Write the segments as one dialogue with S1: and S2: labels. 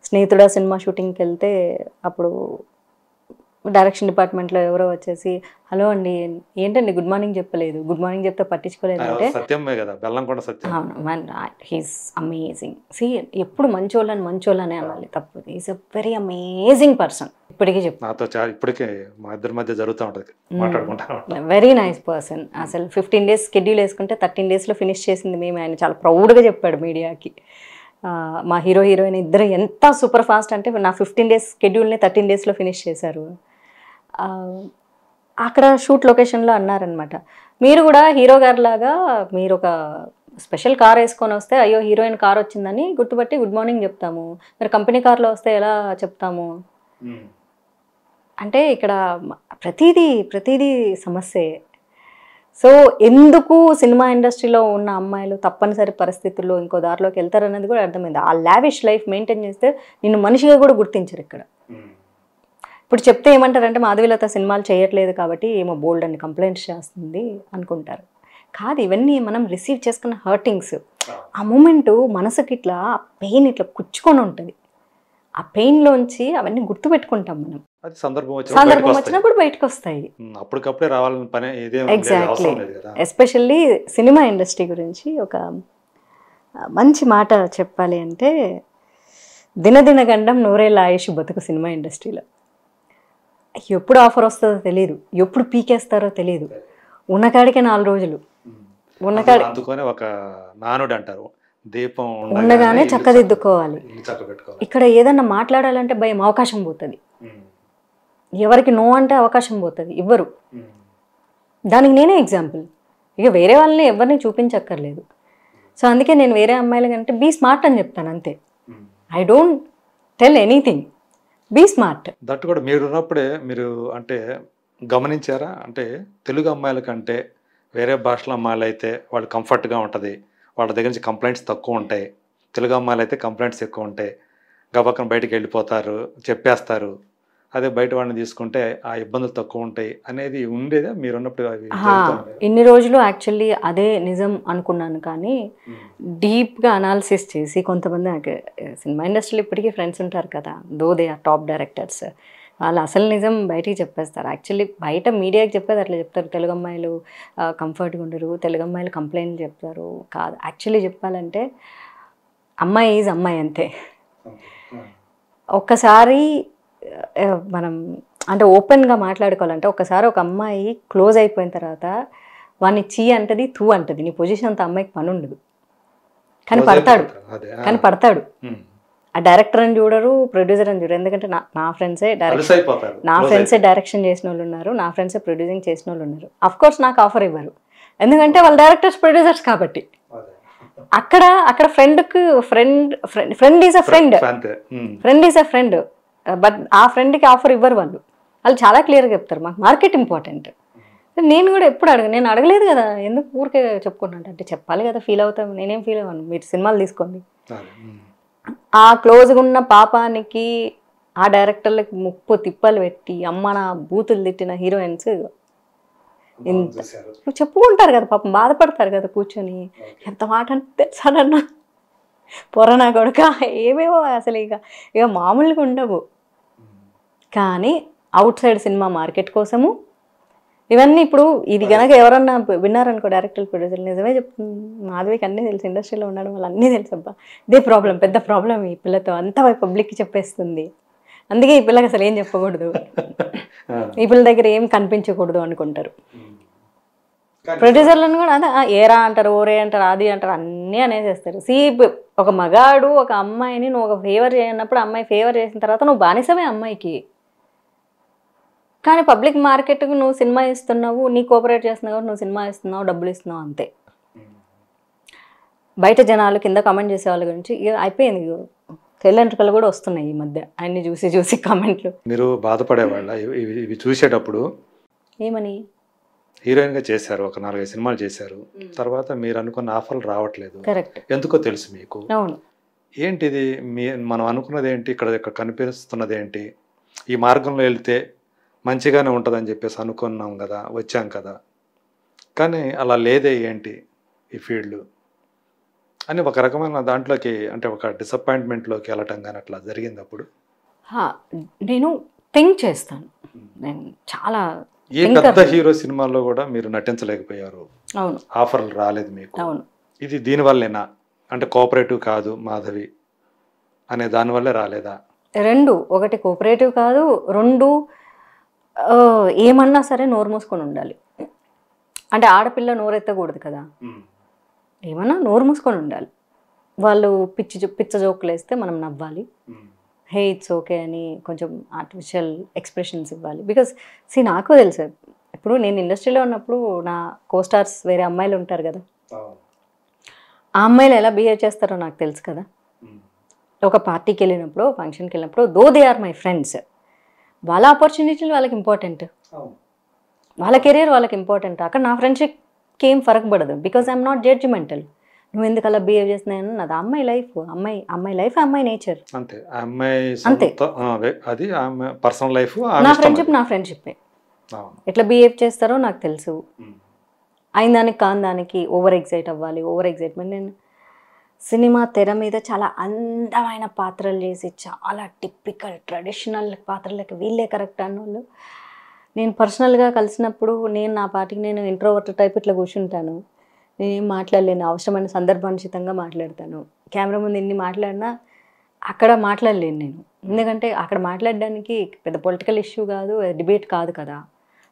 S1: స్నేహితుడా సినిమా షూటింగ్కి వెళ్తే అప్పుడు డైరెక్షన్ డిపార్ట్మెంట్లో ఎవరో వచ్చేసి హలో అండి ఏంటండి గుడ్ మార్నింగ్ చెప్పలేదు, గుడ్ మార్నింగ్ చెప్తే పట్టించుకోలేదు అంటే
S2: సత్యమే కదా, బెల్లంకొండ సత్యం.
S1: అవును మ్యాన్, హీస్ అమేజింగ్. సి ఎప్పుడు మంచోళ్ళనే అనాలి, తప్పు. Is a very amazing person. ఇప్పటికీ చెప్పు,
S2: నాతో ఇప్పటికే మా ఇద్దరి మధ్య జరుగుతూ ఉంటుంది, మాట్లాడుకుంటా.
S1: Very nice person. అసలు 15 days షెడ్యూల్ వేసుకుంటే 13 daysలో ఫినిష్ చేసింది మేము. ఆయన చాలా ప్రౌడ్గా చెప్పాడు మీడియాకి. మా హీరోయిన్ ఇద్దరు ఎంత సూపర్ ఫాస్ట్ అంటే నా 15 days షెడ్యూల్ని 13 daysలో ఫినిష్ చేశారు. అక్కడ షూట్ లొకేషన్లో అన్నారనమాట, మీరు కూడా హీరో గారి లాగా మీరు ఒక స్పెషల్ కార్ వేసుకొని వస్తే అయ్యో హీరోయిన్ కార్ వచ్చిందని గుర్తుపట్టి గుడ్ మార్నింగ్ చెప్తాము, మీరు కంపెనీ కార్లో వస్తే ఎలా చెప్తాము అంటే ఇక్కడ ప్రతిదీ సమస్యే. సో ఎందుకు సినిమా ఇండస్ట్రీలో ఉన్న అమ్మాయిలు తప్పనిసరి పరిస్థితుల్లో ఇంకో దారిలోకి వెళ్తారనేది కూడా అర్థమైంది. ఆ లావిష్ లైఫ్ మెయింటైన్ చేస్తే నిన్ను మనిషిగా కూడా గుర్తించరు ఇక్కడ. ఇప్పుడు చెప్తే ఏమంటారంటే మాధవీలత సినిమాలు చేయట్లేదు కాబట్టి ఏమో బోల్డ్ అని కంప్లైంట్స్ చేస్తుంది అనుకుంటారు. కాదు, ఇవన్నీ మనం రిసీవ్ చేసుకున్న హర్టింగ్స్. ఆ మూమెంటు మనసుకి ఇట్లా పెయిన్ ఇట్లా కుచ్చుకొని ఉంటుంది. ఆ పెయిన్లోంచి అవన్నీ గుర్తుపెట్టుకుంటాం మనం.
S2: సందర్భం
S1: వచ్చినప్పుడు బయటకు వస్తాయి.
S2: అప్పటికప్పుడే రావాలని పని
S1: ఎగ్జాక్ట్లీ. ఎస్పెషల్లీ సినిమా ఇండస్ట్రీ గురించి ఒక మంచి మాట చెప్పాలి అంటే, దినదిన గండం నూరేళ్ళ ఆయుష్ బతుకు సినిమా ఇండస్ట్రీలో. ఎప్పుడు ఆఫర్ వస్తుందో తెలియదు, ఎప్పుడు పీకేస్తారో తెలియదు. ఉన్నకాడికే 4 రోజులు
S2: అందుకనే ఒక నానుడు అంటారు, దీపం
S1: ఉండగానే చక్కదిద్దుకోవాలి. ఇక్కడ ఏదన్నా మాట్లాడాలంటే భయం, అవకాశం పోతుంది. ఎవరికి నో అంటే అవకాశం పోతుంది, ఇవ్వరు. దానికి నేనే ఎగ్జాంపుల్. ఇక వేరే వాళ్ళని ఎవరిని చూపించక్కర్లేదు. సో అందుకే నేను వేరే అమ్మాయిల కంటే బీ స్మార్ట్ అని చెప్తాను అంతే. I don't tell anything, be smart.
S2: That కూడా మీరు ఉన్నప్పుడే మీరు అంటే గమనించారా, అంటే తెలుగు అమ్మాయిల కంటే వేరే భాషల అమ్మాయిలు అయితే వాళ్ళు కంఫర్ట్గా ఉంటుంది, వాళ్ళ దగ్గర నుంచి కంప్లైంట్స్ తక్కువ ఉంటాయి. తెలుగు అమ్మాయిలు అయితే కంప్లైంట్స్ ఎక్కువ ఉంటాయి, గబక్కన బయటికి వెళ్ళిపోతారు, చెప్పేస్తారు. అదే బయట వాడిని తీసుకుంటే ఆ ఇబ్బందులు తక్కువ ఉంటాయి అనేది ఉండేదా మీరున్నప్పుడు?
S1: ఇన్ని రోజులు యాక్చువల్లీ అదే నిజం అనుకున్నాను, కానీ డీప్గా అనాలిసిస్ చేసి కొంతమంది నాకు సినిమా ఇండస్ట్రీలో ఇప్పటికీ ఫ్రెండ్స్ ఉంటారు కదా, though they are top directors, వాళ్ళు అసలు నిజం బయటికి చెప్పేస్తారు. యాక్చువల్లీ బయట మీడియాకి చెప్పేది అట్లా చెప్తారు, తెలుగు అమ్మాయిలు కంఫర్ట్గా ఉండరు, తెలుగు అమ్మాయిలు కంప్లైంట్లు చెప్తారు. కాదు, యాక్చువల్లీ చెప్పాలంటే అమ్మాయి ఈజ్ అమ్మాయి అంతే. ఒక్కసారి మనం అంటే ఓపెన్గా మాట్లాడుకోవాలంటే, ఒకసారి ఒక అమ్మాయి క్లోజ్ అయిపోయిన తర్వాత వాడిని చీ అంటది, తూ అంటది. నీ పొజిషన్ అంత అమ్మాయికి పని ఉండదు, కానీ పడతాడు. ఆ డైరెక్టర్ అని చూడరు, ప్రొడ్యూసర్ అని చూడరు. ఎందుకంటే నా ఫ్రెండ్సే డైరెక్షన్ చేసిన వాళ్ళు ఉన్నారు, నా ఫ్రెండ్సే ప్రొడ్యూసింగ్ చేసిన వాళ్ళు ఉన్నారు. అఫ్కోర్స్ నాకు ఆఫర్ ఇవ్వరు, ఎందుకంటే వాళ్ళు డైరెక్టర్స్ ప్రొడ్యూసర్స్ కాబట్టి. అక్కడ friend is a friend, but ఆ ఫ్రెండ్కి ఆఫర్ ఇవ్వరు వాళ్ళు చాలా క్లియర్గా చెప్తారు, మాకు మార్కెట్ ఇంపార్టెంట్. నేను కూడా ఎప్పుడు నేను అడగలేదు కదా, ఎందుకు ఊరికే చెప్పుకుంటున్నా అంటే చెప్పాలి కదా, ఫీల్ అవుతాం. నేనేం ఫీల్ అవ్వను, మీరు సినిమాలు తీసుకోండి. ఆ క్లోజ్గా ఉన్న పాపానికి ఆ డైరెక్టర్లకు ముప్పు తిప్పలు పెట్టి అమ్మ నా బూతులు తిట్టిన హీరోయిన్స్ ఇంత చెప్పుకుంటారు కదా, పాపం బాధపడతారు కదా కూర్చొని. ఎంత మాట తెలుసానన్నా పొరనా కొడుక ఏమేవో అసలు ఇక మామూలుగా ఉండవు. కానీ అవుట్ సైడ్ సినిమా మార్కెట్ కోసము ఇవన్నీ ఇప్పుడు ఇది కనుక ఎవరన్నా విన్నారనుకో డైరెక్టర్ ప్రొడ్యూసర్, నిజమే చెప్తుంది, మాధవికి అన్నీ తెలుసు, ఇండస్ట్రీలో ఉండడం వల్ల అన్నీ తెలుసు. అబ్బా ఇదే ప్రాబ్లం, పెద్ద ప్రాబ్లం ఈ పిల్లతో, అంతా పబ్లిక్కి చెప్పేస్తుంది. అందుకే ఈ పిల్లకి అసలు ఏం చెప్పకూడదు, ఈ పిల్ల దగ్గర ఏం కనిపించకూడదు అనుకుంటారు. ప్రొడ్యూసర్లను కూడా అదే ఏరా అంటారు, ఓరే అంటారు, అది అంటారు, అన్నీ అనేసేస్తారు. ఒక మగాడు ఒక అమ్మాయిని నువ్వు ఒక ఫేవర్ చేయనప్పుడు అమ్మాయి ఫేవర్ చేసిన తర్వాత నువ్వు బానిసమే అమ్మాయికి. కానీ పబ్లిక్ మార్కెట్కి నువ్వు సినిమా ఇస్తున్నావు, నీ కోఆపరేట్ చేస్తున్నావు కాబట్టి నువ్వు సినిమా ఇస్తున్నావు, డబ్బులు ఇస్తున్నావు అంతే. బయట జనాలు కింద కామెంట్ చేసే వాళ్ళ గురించి ఇక అయిపోయింది. తెల్లంటికలు కూడా వస్తున్నాయి ఈ మధ్య అన్ని చూసి కామెంట్లు.
S2: మీరు బాధపడేవాళ్ళ ఇవి చూసేటప్పుడు?
S1: ఏమని?
S2: హీరోయిన్గా చేశారు, ఒక 4-5 సినిమాలు చేశారు, తర్వాత మీరు అనుకున్న ఆఫర్లు రావట్లేదు,
S1: కరెక్ట్,
S2: ఎందుకో తెలుసు మీకు.
S1: అవును.
S2: ఏంటిది మనం అనుకున్నది ఏంటి, ఇక్కడ కనిపిస్తున్నది ఏంటి, ఈ మార్గంలో వెళ్తే మంచిగానే ఉంటుందని చెప్పేసి అనుకున్నాం కదా, వచ్చాం కదా, కానీ అలా లేదే ఏంటి ఈ ఫీల్డ్ అని ఒక రకమైన దాంట్లోకి అంటే ఒక డిసప్పాయింట్మెంట్లోకి వెళ్ళటం కానీ అట్లా జరిగింది అప్పుడు.
S1: నేను థింక్ చేస్తాను, నేను చాలా
S2: ఏ పెద్ద హీరో సినిమాల్లో కూడా మీరు నటించలేకపోయారు,
S1: అవును
S2: ఆఫర్లు రాలేదు మీకు,
S1: అవును
S2: ఇది దీనివల్లేనా? అంటే కోఆపరేటివ్ కాదు మాధవి అనే దానివల్లే రాలేదా?
S1: రెండు, ఒకటి కోఆపరేటివ్ కాదు, రెండు ఏమన్నా సరే నోరు మూసుకొని ఉండాలి. అంటే ఆడపిల్ల నోరెత్తకూడదు కదా, ఏమన్నా నోరు మూసుకొని ఉండాలి. వాళ్ళు పిచ్చ జోకులు వేస్తే మనం నవ్వాలి, హే ఇట్స్ ఓకే అని కొంచెం ఆర్టిఫిషియల్ ఎక్స్ప్రెషన్స్ ఇవ్వాలి. బికాస్ నాకు తెలుసు, ఇప్పుడు నేను ఇండస్ట్రీలో ఉన్నప్పుడు నా కోస్టార్స్ వేరే అమ్మాయిలు ఉంటారు కదా, ఆ అమ్మాయిలు ఎలా బిహేవ్ చేస్తారో నాకు తెలుసు కదా. ఒక పార్టీకి వెళ్ళినప్పుడు, ఫంక్షన్కి వెళ్ళినప్పుడు, though they are my friends, వాళ్ళ ఆపర్చునిటీలు వాళ్ళకి ఇంపార్టెంట్, వాళ్ళ కెరీర్ వాళ్ళకి ఇంపార్టెంట్. అక్కడ నా ఫ్రెండ్షిప్కి ఏం ఫరక్ పడదు, బికాజ్ ఐఎమ్ నాట్ జడ్జిమెంటల్. నువ్వు ఎందుకు అలా బిహేవ్ చేస్తున్నాను, నాది అమ్మాయి లైఫ్, అమ్మాయి లైఫ్ అమ్మాయి నేచర్ అంతే.
S2: అది పర్సనల్ లైఫ్,
S1: నా ఫ్రెండ్షిప్ నా ఫ్రెండ్షిప్పే. ఎట్లా బిహేవ్ చేస్తారో నాకు తెలుసు. అయిన దానికి కాని దానికి ఓవర్ ఎగ్జైట్ అవ్వాలి, ఓవర్ ఎగ్జైట్మెంట్. నేను సినిమా తెర మీద చాలా అందమైన పాత్రలు చేసి, చాలా టిపికల్ ట్రెడిషనల్ పాత్రలకి వీళ్ళే కరెక్ట్ అన్నోళ్ళు నేను పర్సనల్గా కలిసినప్పుడు, నేను నా పాటికి నేను ఇంట్రోవర్ట్ టైప్ ఇట్లా కూర్చుంటాను, నేనేం మాట్లాడలేను, అవసరమైన సందర్భానుచితంగా మాట్లాడతాను. కెమెరా ముందు ఎన్ని మాట్లాడినా అక్కడ మాట్లాడలేను నేను, ఎందుకంటే అక్కడ మాట్లాడడానికి పెద్ద పొలిటికల్ ఇష్యూ కాదు, డిబేట్ కాదు కదా,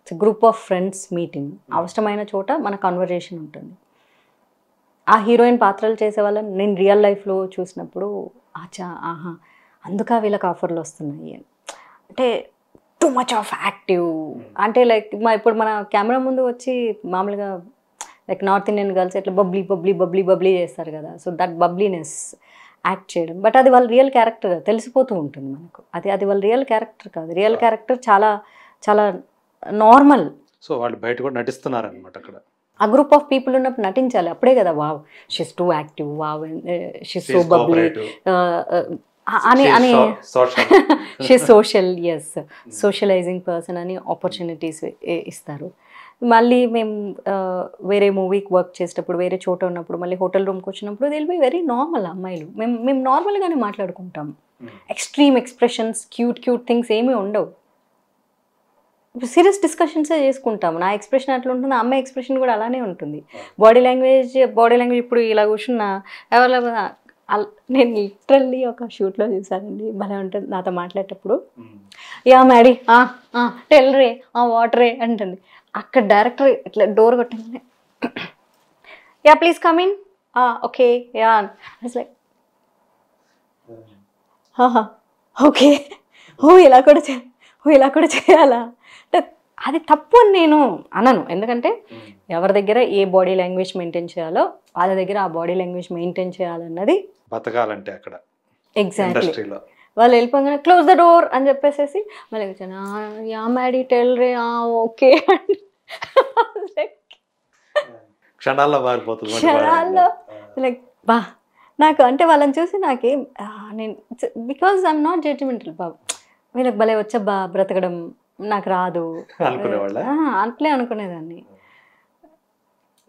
S1: it's group of friends meeting. అవసరమైన చోట మన కన్వర్జేషన్ ఉంటుంది. ఆ హీరోయిన్ పాత్రలు చేసే వాళ్ళని నేను రియల్ లైఫ్లో చూసినప్పుడు ఆహా అందుక వీళ్ళకి ఆఫర్లు వస్తున్నాయి అని. అంటే టూ మచ్ ఆఫ్ యాక్టివ్, అంటే లైక్ ఇప్పుడు మన కెమెరా ముందు వచ్చి మామూలుగా లైక్ నార్త్ ఇండియన్ గర్ల్స్ ఎట్లా బబ్లీ బబ్లీ బబ్లీ బబ్లీ చేస్తారు కదా, సో దట్ బబ్లీనెస్ యాక్ట్ చేయడం. బట్ అది వాళ్ళ రియల్ క్యారెక్టర్ తెలిసిపోతూ ఉంటుంది మనకు, అది వాళ్ళ రియల్ క్యారెక్టర్ కాదు. రియల్ క్యారెక్టర్ చాలా చాలా నార్మల్.
S2: సో వాళ్ళు బయట కూడా నటిస్తున్నారు అనమాట. అక్కడ
S1: ఆ గ్రూప్ ఆఫ్ పీపుల్ ఉన్నప్పుడు నటించాలి, అప్పుడే కదా wow she's too active, wow she's so bubbly అని అని she social, yes socializing person అని ఆపర్చునిటీస్ ఇస్తారు. మళ్ళీ మేము వేరే మూవీకి వర్క్ చేసేటప్పుడు, వేరే చోట ఉన్నప్పుడు, మళ్ళీ హోటల్ రూమ్కి వచ్చినప్పుడు దిల్ బి వెరీ నార్మల్ అమ్మాయిలు. మేము నార్మల్గానే మాట్లాడుకుంటాం, ఎక్స్ట్రీమ్ ఎక్స్ప్రెషన్స్, క్యూట్ థింగ్స్ ఏమీ ఉండవు. సీరియస్ డిస్కషన్సే చేసుకుంటాం. నా ఎక్స్ప్రెషన్ అట్లా ఉంటుంది, అమ్మాయి ఎక్స్ప్రెషన్ కూడా అలానే ఉంటుంది. బాడీ లాంగ్వేజ్ ఇప్పుడు ఇలా కూర్చున్నా ఎవరు, నేను లిటరల్లీ ఒక షూట్లో చూసానండి, భలే ఉంటుంది నాతో మాట్లాడేటప్పుడు. యా మ్యాడీ టెల్ రే వాటరే అంటుంది. అక్కడ డైరెక్టర్ ఇట్లా డోర్ కొట్టండి, yeah please come in, okay yeah like okay, ఇలా కూడా చేయాలా అంటే అది తప్పు అని నేను అనను. ఎందుకంటే ఎవరి దగ్గర ఏ బాడీ లాంగ్వేజ్ మెయింటైన్ చేయాలో వాళ్ళ దగ్గర ఆ బాడీ లాంగ్వేజ్ మెయింటైన్ చేయాలన్నది
S2: బతకాలంటే అక్కడ.
S1: ఎగ్జాక్ట్లీ. వాళ్ళు వెళ్ళిపోగానే క్లోజ్ ద డోర్ అని చెప్పేసి మళ్ళీ వచ్చాను, యా మ్యాడీ టెల్ రే ఓకే
S2: క్షణాల్లో మారిపోతుంది.
S1: లైక్ బా నాకు అంటే వాళ్ళని చూసి నాకేం నేను బికాజ్ ఐఎమ్ నాట్ జడ్జిమెంటల్, బాబు వీళ్ళకి భలే వచ్చబ్బా బ్రతకడం నాకు రాదు అట్లే అనుకునేదాన్ని.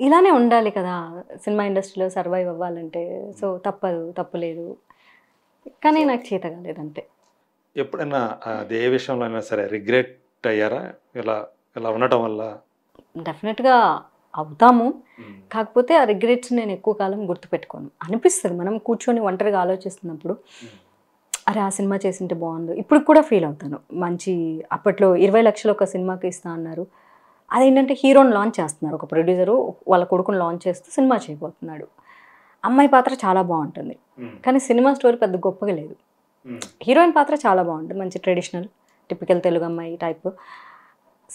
S1: ఇలానే ఉండాలి కదా సినిమా ఇండస్ట్రీలో సర్వైవ్ అవ్వాలంటే, సో తప్పులేదు, కానీ నాకు చేత కాలేదంటే.
S2: ఎప్పుడైనా అది ఏ విషయంలో అయినా సరే రిగ్రెట్ అయ్యారా ఇలా ఉండటం వల్ల?
S1: డెఫినెట్గా అవుతాము, కాకపోతే ఆ రిగ్రెట్స్ నేను ఎక్కువ కాలం గుర్తుపెట్టుకోను. అనిపిస్తుంది మనం కూర్చొని ఒంటరిగా ఆలోచిస్తున్నప్పుడు, అరే ఆ సినిమా చేసింటే బాగుండు. ఇప్పుడు కూడా ఫీల్ అవుతాను. మంచి అప్పట్లో 20 లక్షలు ఒక సినిమాకి ఇస్తా అన్నారు, అదేంటంటే హీరోని లాంచ్ చేస్తున్నారు, ఒక ప్రొడ్యూసరు వాళ్ళ కొడుకుని లాంచ్ చేస్తూ సినిమా చేయబోతున్నాడు. అమ్మాయి పాత్ర చాలా బాగుంటుంది, కానీ సినిమా స్టోరీ పెద్ద గొప్పగా లేదు. హీరోయిన్ పాత్ర చాలా బాగుంటుంది, మంచి ట్రెడిషనల్ టిపికల్ తెలుగు అమ్మాయి టైప్.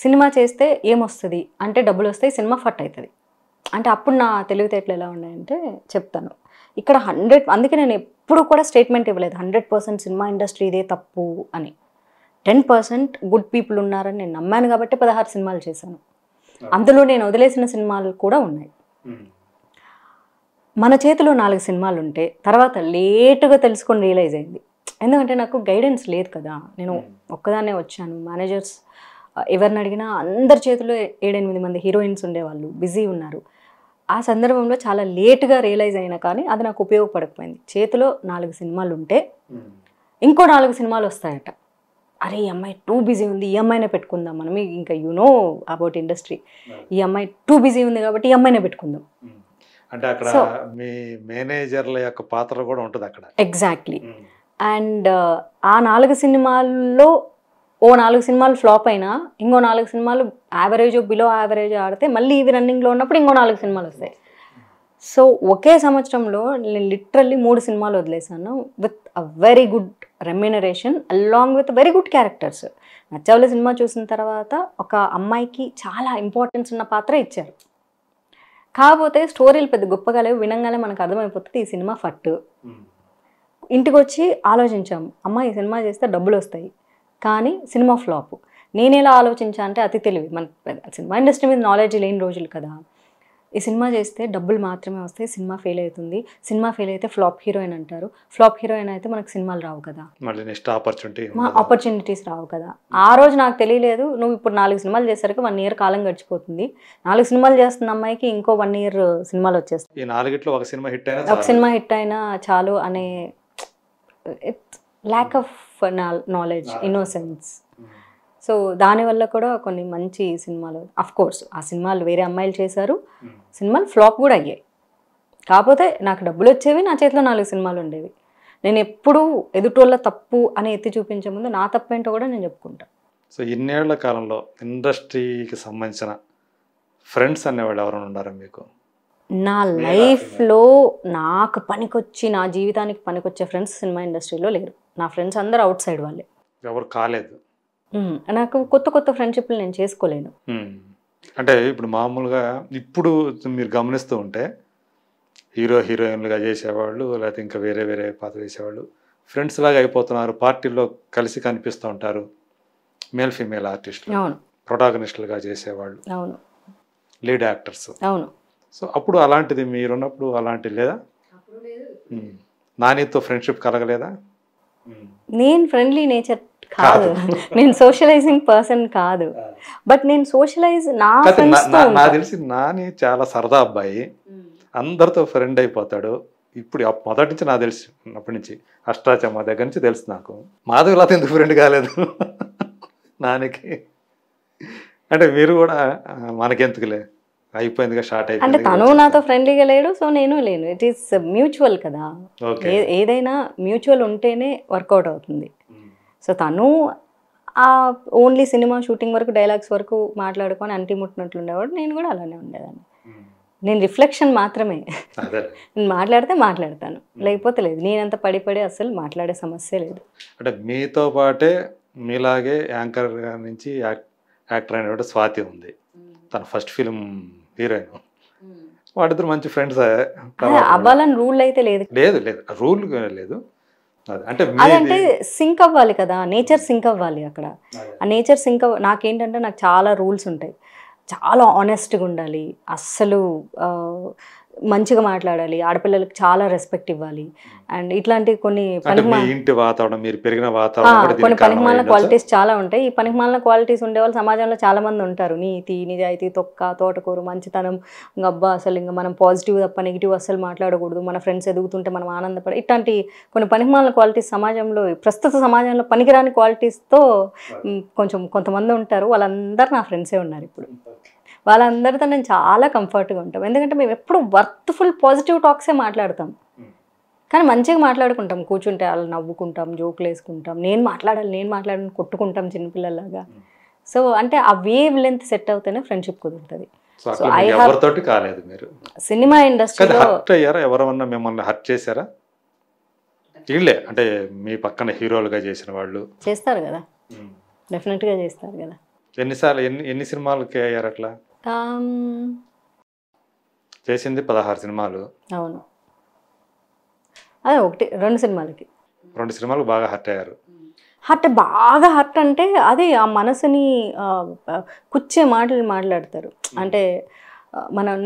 S1: సినిమా చేస్తే ఏమొస్తుంది అంటే డబ్బులు వస్తాయి, సినిమా ఫట్ అవుతుంది. అంటే అప్పుడు నా తెలివితేటలు ఎలా ఉన్నాయంటే చెప్తాను. ఇక్కడ 100, అందుకే నేను ఎప్పుడు కూడా స్టేట్మెంట్ ఇవ్వలేదు 100% సినిమా ఇండస్ట్రీ ఇదే తప్పు అని. 10% గుడ్ పీపుల్ ఉన్నారని నేను నమ్మాను కాబట్టి 16 సినిమాలు చేశాను. అందులో నేను వదిలేసిన సినిమాలు కూడా ఉన్నాయి. మన చేతిలో 4 సినిమాలు ఉంటే తర్వాత లేటుగా తెలుసుకొని రియలైజ్ అయింది. ఎందుకంటే నాకు గైడెన్స్ లేదు కదా, నేను ఒక్కదాన్నే వచ్చాను. మేనేజర్స్ ఎవరిని అడిగినా అందరి చేతిలో 7-8 మంది హీరోయిన్స్ ఉండేవాళ్ళు, బిజీ ఉన్నారు. ఆ సందర్భంలో చాలా లేట్గా రియలైజ్ అయినా కానీ అది నాకు ఉపయోగపడకపోయింది. చేతిలో 4 సినిమాలు ఉంటే ఇంకో 4 సినిమాలు వస్తాయట. అరే ఈ అమ్మాయి టూ బిజీ ఉంది, ఈ అమ్మాయినే పెట్టుకుందాం మనం, ఇంకా యు నో అబౌట్ ఇండస్ట్రీ, ఈ అమ్మాయి టూ బిజీ ఉంది కాబట్టి ఈ అమ్మాయినే పెట్టుకుందాం.
S2: అంటే అక్కడ మీ మేనేజర్ల యొక్క పాత్ర కూడా ఉంటుంది అక్కడ.
S1: ఎగ్జాక్ట్లీ. అండ్ ఆ 4 సినిమాల్లో ఓ 4 సినిమాలు ఫ్లాప్ అయినా ఇంకో 4 సినిమాలు యావరేజ్ బిలో యావరేజ్ ఆడితే మళ్ళీ ఇవి రన్నింగ్లో ఉన్నప్పుడు ఇంకో 4 సినిమాలు వస్తాయి. సో ఒకే సంవత్సరంలో నేను లిటరల్లీ 3 సినిమాలు వదిలేసాను with a very good remuneration along with very good characters. నచ్చవల్లి సినిమా చూసిన తర్వాత ఒక అమ్మాయికి చాలా ఇంపార్టెన్స్ ఉన్న పాత్ర ఇచ్చారు. కాకపోతే స్టోరీలు పెద్ద గొప్పగా లేవు, వినంగానే మనకు అర్థమైపోతుంది ఈ సినిమా ఫట్టు. ఇంటికి వచ్చి ఆలోచించాము, అమ్మ ఈ సినిమా చేస్తే డబ్బులు వస్తాయి కానీ సినిమా ఫ్లాప్. నేను ఎలా ఆలోచించా అంటే అతి తెలివి, మన సినిమా ఇండస్ట్రీ మీద నాలెడ్జ్ లేని రోజులు కదా. ఈ సినిమా చేస్తే డబ్బులు మాత్రమే వస్తాయి, సినిమా ఫెయిల్ అవుతుంది, సినిమా ఫెయిల్ అయితే ఫ్లాప్ హీరోయిన్ అంటారు, ఫ్లాప్ హీరోయిన్ అయితే మనకు సినిమాలు రావు కదా, మా ఆపర్చునిటీస్ రావు కదా. ఆ రోజు నాకు తెలియలేదు, నువ్వు ఇప్పుడు 4 సినిమాలు చేసరికి 1 ఇయర్ కాలం గడిచిపోతుంది, 4 సినిమాలు చేస్తున్న అమ్మాయికి ఇంకో 1 ఇయర్ సినిమాలు వచ్చేస్తాయి,
S2: ఒక
S1: సినిమా హిట్ అయినా చాలు అనే lack of knowledge, innocence. So దానివల్ల కూడా కొన్ని మంచి సినిమాలు, అఫ్ కోర్స్ ఆ సినిమాలు వేరే అమ్మాయిలు చేశారు, సినిమాలు ఫ్లాప్ కూడా అయ్యాయి. కాకపోతే నాకు డబ్బులు వచ్చేవి, నా చేతిలో 4 సినిమాలు ఉండేవి. నేను ఎప్పుడూ ఎదుటోళ్ళ తప్పు అని ఎత్తి చూపించే ముందు నా తప్పు ఏంటో కూడా నేను చెప్పుకుంటాను.
S2: సో ఇన్నేళ్ల కాలంలో ఇండస్ట్రీకి సంబంధించిన ఫ్రెండ్స్ అనేవాళ్ళు ఎవరైనా ఉన్నారా మీకు?
S1: నా లైఫ్లో నాకు పనికొచ్చి, నా జీవితానికి పనికొచ్చే ఫ్రెండ్స్ సినిమా ఇండస్ట్రీలో లేరు. నా ఫ్రెండ్స్ అందరూ అవుట్ సైడ్ వాళ్ళే.
S2: ఎవరు కాలేదు?
S1: నాకు కొత్త కొత్త ఫ్రెండ్షిప్లు నేను చేసుకోలేను.
S2: అంటే ఇప్పుడు మామూలుగా ఇప్పుడు మీరు గమనిస్తూ ఉంటే హీరో హీరోయిన్లుగా చేసేవాళ్ళు లేకపోతే ఇంకా వేరే వేరే పాత్ర చేసేవాళ్ళు ఫ్రెండ్స్ లాగా అయిపోతున్నారు, పార్టీల్లో కలిసి కనిపిస్తూ ఉంటారు, మేల్ ఫీమేల్ ఆర్టిస్టులు,
S1: అవును,
S2: ప్రొటాగనిస్టులుగా చేసేవాళ్ళు,
S1: అవును,
S2: లీడ్ యాక్టర్స్.
S1: అవును.
S2: సో అప్పుడు అలాంటిది మీరున్నప్పుడు అలాంటిది లేదా? నానితో ఫ్రెండ్షిప్ కలగలేదా?
S1: నేను ఫ్రెండ్లీ నేచర్ కాదు, నేను సోషలైజింగ్ పర్సన్ కాదు. బట్ నేను సోషలైజ్ నాకు
S2: తెలిసి నాని చాలా సరదా అబ్బాయి, అందరితో ఫ్రెండ్ అయిపోతాడు. ఇప్పుడు మొదటి నుంచి నాకు తెలిసి అప్పటి నుంచి అష్టాచమ్మ దగ్గర నుంచి తెలుసు నాకు. మాధవిలత ఎందుకు ఫ్రెండ్ కాలేదు నానికి? అంటే మీరు కూడా మనకెందుకులే అయిపోయిందిగా, షార్ట్ అయిపోయింది
S1: అంటే తను నాతో ఫ్రెండ్లీగా లేడు, సో నేను లేను. ఇట్ ఈస్ మ్యూచువల్ కదా, ఏదైనా మ్యూచువల్ ఉంటేనే వర్కౌట్ అవుతుంది. సో తను ఓన్లీ సినిమా షూటింగ్ వరకు డైలాగ్స్ వరకు మాట్లాడుకొని అంటి ముట్టినట్లు ఉండేవాడు, నేను కూడా అలానే ఉండేదాన్ని. నేను రిఫ్లెక్షన్ మాత్రమే, నేను మాట్లాడితే మాట్లాడతాను, లేకపోతే లేదు. నేనంత పడి అసలు మాట్లాడే సమస్య లేదు.
S2: అంటే మీతో పాటే మీలాగే యాంకర్ నుంచి యాక్టర్ అయిన స్వాతి ఉంది, తన ఫస్ట్ ఫిలిం హీరోయిన్. వాడిద్దరు మంచి ఫ్రెండ్స్.
S1: అవ్వాలని రూల్ అయితే లేదు,
S2: లేదు లేదు రూల్ లేదు.
S1: అదంటే సింక్ అవ్వాలి కదా, నేచర్ సింక్ అవ్వాలి అక్కడ. ఆ నేచర్ సింక్ నాకేంటంటే నాకు చాలా రూల్స్ ఉంటాయి. చాలా ఆనెస్ట్గా ఉండాలి, అస్సలు మంచిగా మాట్లాడాలి, ఆడపిల్లలకి చాలా రెస్పెక్ట్ ఇవ్వాలి. అండ్ ఇట్లాంటి కొన్ని పనికిమాలిన క్వాలిటీస్ చాలా ఉంటాయి. ఈ పనికిమాలిన క్వాలిటీస్ ఉండేవాళ్ళు సమాజంలో చాలా మంది ఉంటారు. నీతి, నిజాయితీ, తొక్క, తోటకూరు, మంచితనం, అబ్బా అసలు ఇంకా మనం పాజిటివ్ తప్ప నెగిటివ్ అస్సలు మాట్లాడకూడదు, మన ఫ్రెండ్స్ ఎదుగుతుంటే మనం ఆనందపడ, ఇట్లాంటి కొన్ని పనికిమాలిన క్వాలిటీస్ సమాజంలో, ప్రస్తుత సమాజంలో పనికిరాని క్వాలిటీస్తో కొంతమంది ఉంటారు. వాళ్ళందరూ నా ఫ్రెండ్సే ఉన్నారు ఇప్పుడు. వాళ్ళందరితో నేను చాలా కంఫర్ట్గా ఉంటాం, ఎందుకంటే మేము ఎప్పుడు వర్త్ఫుల్ పాజిటివ్ టాక్సే మాట్లాడతాం. కానీ మంచిగా మాట్లాడుకుంటాం, కూర్చుంటే వాళ్ళు నవ్వుకుంటాం, జోకులు వేసుకుంటాం, నేను మాట్లాడాలని కొట్టుకుంటాం చిన్నపిల్లలాగా. సో అంటే ఆ వేవ్ లెంత్ సెట్ అవుతేనే ఫ్రెండ్షిప్ కుదురుతుంది. సినిమా ఇండస్ట్రీలో
S2: ఎవరన్నా మిమ్మల్ని హర్ట్ చేశారా? వీళ్ళే అంటే మీ పక్కన హీరోలుగా చేసిన వాళ్ళు
S1: చేస్తారు కదా, డెఫినెట్గా చేస్తారు కదా.
S2: ఎన్నిసార్లు ఎన్ని సినిమాలకి అయ్యారు అట్లా? చేసింది 16 సినిమాలు.
S1: అవును, అదే 2 సినిమాలకి
S2: 2 సినిమాలు బాగా హర్ట్ అయ్యారు.
S1: బాగా హర్ట్ అంటే అదే ఆ మనసుని కుచ్చే మాటలు మాట్లాడతారు. అంటే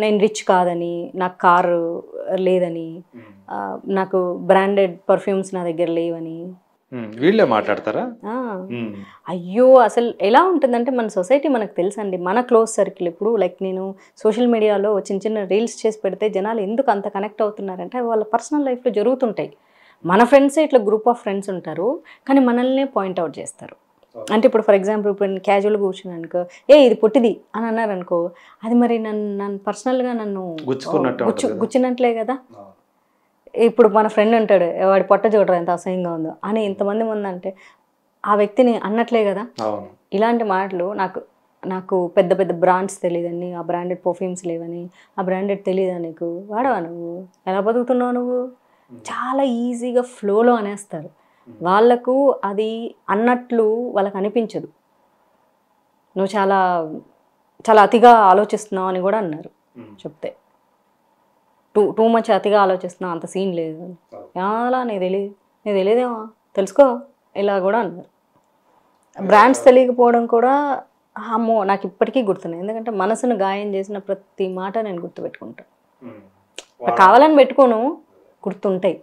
S1: నేను రిచ్ కాదని, నాకు కారు లేదని, నాకు బ్రాండెడ్ పర్ఫ్యూమ్స్ నా దగ్గర లేవని
S2: వీళ్ళే మాట్లాడతారా?
S1: అయ్యో అసలు ఎలా ఉంటుందంటే మన సొసైటీ మనకు తెలుసండి, మన క్లోజ్ సర్కిల్. ఇప్పుడు లైక్ నేను సోషల్ మీడియాలో చిన్న చిన్న రీల్స్ చేసి పెడితే జనాలు ఎందుకు అంత కనెక్ట్ అవుతున్నారంటే వాళ్ళ పర్సనల్ లైఫ్లో జరుగుతుంటాయి. మన ఫ్రెండ్సే ఇట్లా గ్రూప్ ఆఫ్ ఫ్రెండ్స్ ఉంటారు, కానీ మనల్నే పాయింట్అవుట్ చేస్తారు. అంటే ఇప్పుడు ఫర్ ఎగ్జాంపుల్ ఇప్పుడు నేను క్యాజువల్గా కూర్చున్నాను అనుకో, ఇది పొట్టిది అని అన్నారు అనుకో, అది మరి నన్ను పర్సనల్గా నన్ను గుచ్చినట్లే కదా. ఇప్పుడు మన ఫ్రెండ్ ఉంటాడు, వాడి పొట్ట చూడరు ఎంత అసహ్యంగా ఉందో అని ఇంతమంది ముందు అంటే ఆ వ్యక్తిని అన్నట్లే కదా. ఇలాంటి మాటలు నాకు పెద్ద పెద్ద బ్రాండ్స్ తెలియదని, ఆ బ్రాండెడ్ పర్ఫ్యూమ్స్ లేవని, ఆ బ్రాండెడ్ తెలియదా నీకు, వాడవా నువ్వు, ఎలా బతుకుతున్నావు నువ్వు, చాలా ఈజీగా ఫ్లోలో అనేస్తారు. వాళ్ళకు అది అన్నట్లు వాళ్ళకి అనిపించదు. నువ్వు చాలా చాలా అతిగా ఆలోచిస్తున్నావు అని కూడా అన్నారు చెప్తే. టూ మచ్ అతిగా ఆలోచిస్తున్నావు, అంత సీన్ లేదు అలా, నీకు తెలియదేమో తెలుసుకో ఇలా కూడా అన్నారు. బ్రాండ్స్ తెలియకపోవడం కూడా అమ్మో నాకు ఇప్పటికీ గుర్తున్నాయి. ఎందుకంటే మనసును గాయం చేసిన ప్రతి మాట నేను గుర్తుపెట్టుకుంటాను. కావాలని పెట్టుకోను, గుర్తుంటాయి,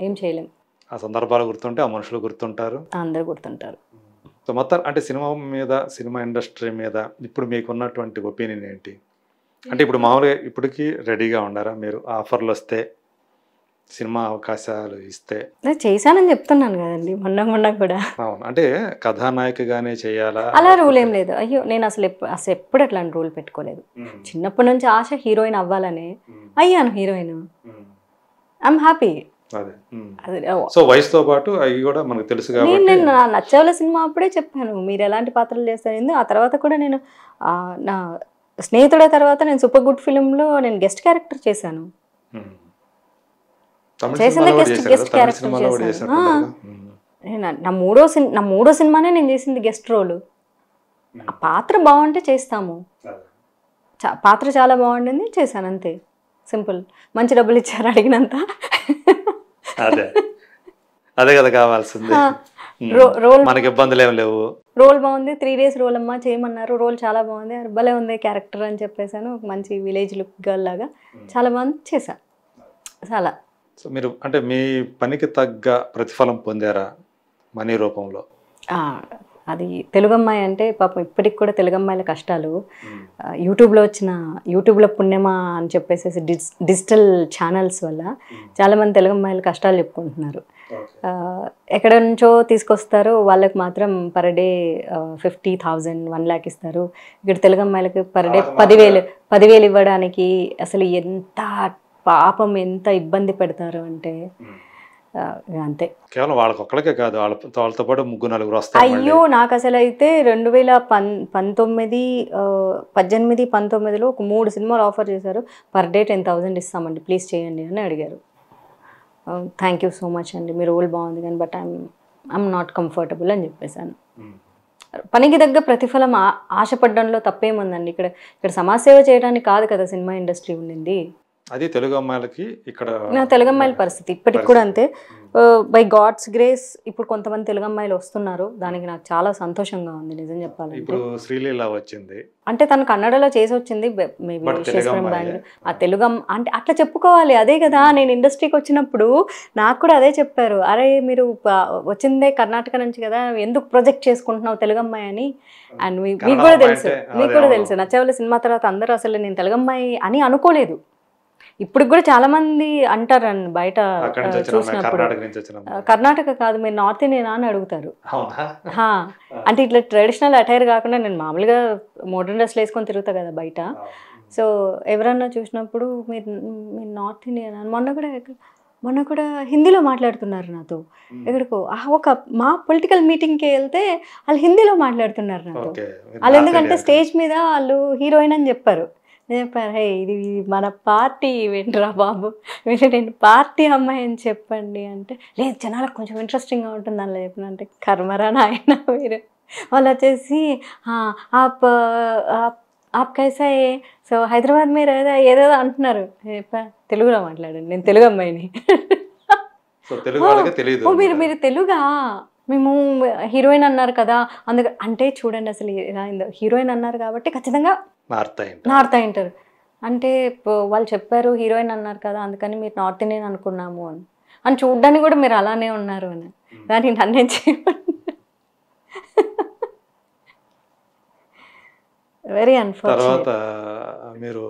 S1: ఏం చేయలేము.
S2: ఆ సందర్భాలు గుర్తుంటే ఆ మనుషులు గుర్తుంటారు, అందరూ
S1: గుర్తుంటారు.
S2: సో మొత్తం అంటే సినిమా మీద, సినిమా ఇండస్ట్రీ మీద ఇప్పుడు మీకున్నటువంటి ఒపీనియన్ ఏంటి? అంటే ఇప్పుడు మామూలుగా ఇప్పటికీ రెడీగా ఉన్నారా మీరు? ఆఫర్లు వస్తే, సినిమా అవకాశాలు ఇస్తే?
S1: చేశానని చెప్తున్నాను కదండి మొన్న కూడా.
S2: అవును, అంటే కథానాయికగానే చేయాలా
S1: అలా రూల్ ఏం లేదు. అయ్యో నేను అసలు ఎప్పుడు అట్లాంటి రూల్ పెట్టుకోలేదు. చిన్నప్పటి నుంచి ఆశ హీరోయిన్ అవ్వాలని, అయ్యాను హీరోయిన్, ఐఎమ్ హ్యాపీ.
S2: సో వయసుతో పాటు అవి కూడా మనకు తెలుసు కాబట్టి
S1: నేను నా నచ్చవల సినిమా అప్పుడే చెప్పాను మీరు ఎలాంటి పాత్రలు చేస్తారు. ఆ తర్వాత కూడా నేను నా స్నేహితుడ తర్వాత నేను సూపర్ గుడ్ ఫిలింలో నేను గెస్ట్ క్యారెక్టర్ చేశాను. చేసింది గెస్ట్ క్యారెక్టర్ చేశాను. నా మూడో సినిమానే నేను చేసింది గెస్ట్ రోల్. ఆ పాత్ర బాగుంటే చేస్తాము. పాత్ర చాలా బాగుండింది, చేశాను అంతే, సింపుల్. మంచి డబ్బులు ఇచ్చారు అడిగినంత.
S2: అదే కదా కావాల్సింది. రోల్ మనకి ఇబ్బందులు ఏం లేవు.
S1: రోల్ బాగుంది, 3 days రోల్ అమ్మా చేయమన్నారు. రోల్ చాలా బాగుంది, భలే ఉంది క్యారెక్టర్ అని చెప్పేసాను. ఒక మంచి విలేజ్ లుక్ గర్ల్ లాగా చాలా బాగుంది, చేశాను. చాలా.
S2: సో మీరు అంటే మీ పనికి తగ్గ ప్రతిఫలం పొందారా మనీ రూపంలో?
S1: అది తెలుగు అమ్మాయి అంటే పాపం ఇప్పటికి కూడా తెలుగు అమ్మాయిల కష్టాలు. యూట్యూబ్లో పుణ్యమా అని చెప్పేసి డిజిటల్ ఛానల్స్ వల్ల చాలామంది తెలుగు అమ్మాయిల కష్టాలు చెప్పుకుంటున్నారు. ఎక్కడ నుంచో తీసుకొస్తారు, వాళ్ళకి మాత్రం పర్ డే 50,000, 1 lakh ఇస్తారు. ఇక్కడ తెలుగు అమ్మాయిలకి పర్ డే 10,000 ఇవ్వడానికి అసలు ఎంత పాపం, ఎంత ఇబ్బంది పెడతారు అంటే అంతే.
S2: కేవలం వాళ్ళకొక్కడికే కాదు, వాళ్ళతో పాటు 3-4 వస్తారు.
S1: అయ్యో నాకు అసలు అయితే 2018-19లో ఒక 3 సినిమాలు ఆఫర్ చేశారు. పర్ డే 10,000 ఇస్తామండి, ప్లీజ్ చేయండి అని అడిగారు. థ్యాంక్ యూ సో మచ్ అండి, మీ రోల్ బాగుంది కానీ బట్ ఐఎమ్ నాట్ కంఫర్టబుల్ అని చెప్పేశాను. పనికి తగ్గ ప్రతిఫలం ఆశపడడంలో తప్పేముందండి. ఇక్కడ సమాజ సేవ చేయడానికి కాదు కదా సినిమా ఇండస్ట్రీ ఉండింది.
S2: అది తెలుగు అమ్మాయిలకి ఇక్కడ
S1: తెలుగు అమ్మాయిల పరిస్థితి ఇప్పటికి కూడా అంతే. బై గాడ్స్ గ్రేస్ ఇప్పుడు కొంతమంది తెలుగు అమ్మాయిలు వస్తున్నారు, దానికి నాకు చాలా సంతోషంగా ఉంది నిజం చెప్పాలంటే.
S2: ఇప్పుడు శ్రీలీల వచ్చింది
S1: అంటే తను కన్నడలో చేసి వచ్చింది, మేబీ బెంగళూరు. ఆ తెలుగు అంటే అట్లా చెప్పుకోవాలి, అదే కదా. నేను ఇండస్ట్రీకి వచ్చినప్పుడు నాకు కూడా అదే చెప్పారు, అరే మీరు వచ్చిందే కర్ణాటక నుంచి కదా, ఎందుకు ప్రొజెక్ట్ చేసుకుంటున్నావు తెలుగు అమ్మాయి అని. అండ్ మీకు కూడా తెలుసు నచ్చవల సినిమా తర్వాత అందరూ అసలు నేను తెలుగు అమ్మాయి అని అనుకోలేదు. ఇప్పుడు కూడా చాలా మంది అంటారు బయట చూసినప్పుడు, కర్ణాటక కాదు మీరు నార్త్ ఇండియన్ అని అడుగుతారు. అంటే ఇట్లా ట్రెడిషనల్ అటైర్ కాకుండా నేను మామూలుగా మోడర్న్ డ్రెస్లు వేసుకొని తిరుగుతా కదా బయట. సో ఎవరన్నా చూసినప్పుడు మీరు నార్త్ ఇండియన్ అని. మొన్న కూడా హిందీలో మాట్లాడుతున్నారు నాతో. ఎక్కడికో మా పొలిటికల్ మీటింగ్కి వెళ్తే వాళ్ళు హిందీలో మాట్లాడుతున్నారు నాతో. వాళ్ళు ఎందుకంటే స్టేజ్ మీద వాళ్ళు హీరోయిన్ అని చెప్పారు. హే ఇది మన పార్టీ ఈవెంట్రా బాబు, నేను పార్టీ అమ్మాయి అని చెప్పండి అంటే, లేదు జనాలకు కొంచెం ఇంట్రెస్టింగ్గా ఉంటుంది అని చెప్పినంటే, కర్మరా నాయన మీరు. వాళ్ళు వచ్చేసి ఆప్ కైసా ఏ, సో హైదరాబాద్ మీరు ఏదో అంటున్నారు. తెలుగులో మాట్లాడండి, నేను తెలుగు అమ్మాయిని. మీరు తెలుగా, మేము హీరోయిన్ అన్నారు కదా అంటే చూడండి అసలు హీరోయిన్ అన్నారు కాబట్టి ఖచ్చితంగా నార్త్ అయింటారు. అంటే వాళ్ళు చెప్పారు హీరోయిన్ అన్నారు కదా అందుకని మీరు నార్త్ ఇండియన్ అనుకున్నాము అని చూడ్డానికి కూడా మీరు అలానే ఉన్నారు అని. దాన్ని నన్నేం చేయమంటారు. Very unfortunate.
S2: తర్వాత మీరు